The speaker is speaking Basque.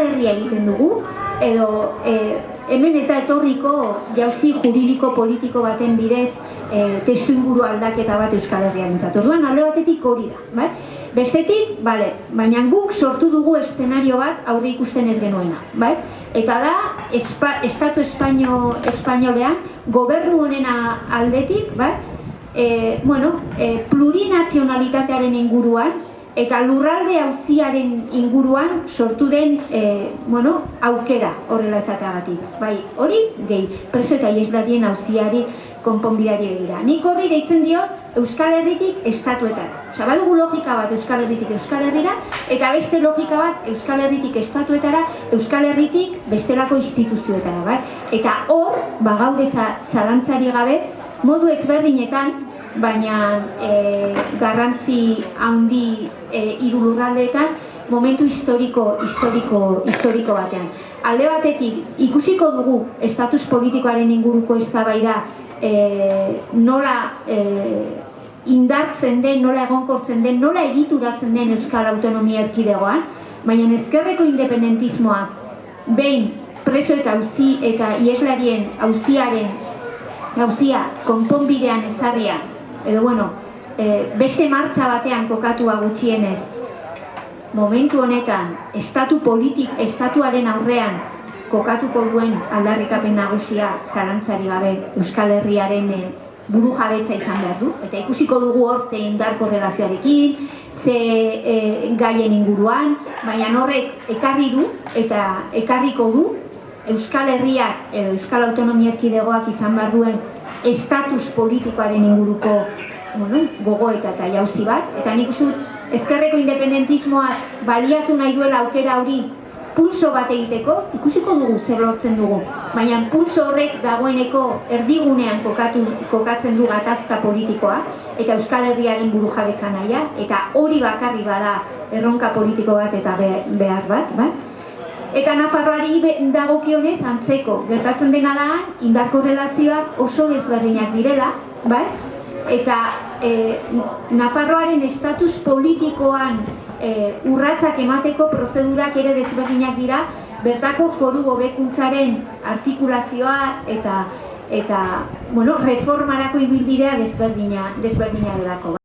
Euskal Herria egiten dugu, edo hemen ez da etorriko jauzi juridiko politiko baten bidez testu inguru aldaketa bat Euskal Herrian entzat. Orduan, alde batetik hori da, bai? Bestetik, baina guk sortu dugu eszenario bat aurre ikusten ez genuena, bai? Eta da, Estatu espainolean, gobernu honena aldetik, bai? Plurinazionalitatearen inguruan, eta lurralde auziaren inguruan sortu den aukera horrela esateagatik. Bai, hori gehi, preso eta iheslarien auziari konponbideari begira. Nik horri deitzen diot Euskal Herritik estatuetara. Osa, badugu logika bat Euskal Herritik Euskal Herrira, eta beste logika bat Euskal Herritik estatuetara, Euskal Herritik bestelako instituzioetara, bai? Eta hor, gaude zalantzari gabe, modu ezberdinetan, baina garrantzi handi hiru lurraldeetan momentu historiko batean. Alde batetik, ikusiko dugu estatus politikoaren inguruko eztabaida nola indartzen den, nola egonkortzen den, nola egituratzen den Euskal Autonomia Erkidegoan, baina ezkerreko independentismoa behin preso eta auzi eta iheslarien auzia konponbidean ezarria, edo beste martxa batean kokatua gutxienez, momentu honetan estatuaren aurrean kokatuko duen aldarrikapen nagusia zalantzari gabe Euskal Herriaren buru jabetza izan behar du, eta ikusiko dugu hor ze indar korrelazioarekin, ze gaien inguruan, baina horrek ekarri du eta ekarriko du Euskal Herriak edo Euskal Autonomia Erkidegoak izan behar duen estatus politikoaren inguruko gogoeta eta jauzi bat, eta nik uste dut ezkerreko independentismoak baliatu nahi duela aukera hori pulso bat egiteko, ikusiko dugu zer lortzen dugu, baina pulso horrek dagoeneko erdigunean kokatzen du gatazka politikoa eta Euskal Herriaren buru jabetza nahia, eta hori bakarri bada erronka politiko bat eta behar bat, bai? Eta Nafarroari dagokionez antzeko, gertatzen dena da indar korrelazioak oso desberdinak direla, bai? Eta Nafarroaren estatus politikoan urratsak emateko prozedurak ere desberdinak dira, bertako foru hobekuntzaren artikulazioa eta reformarako ibilbidea desberdina delako.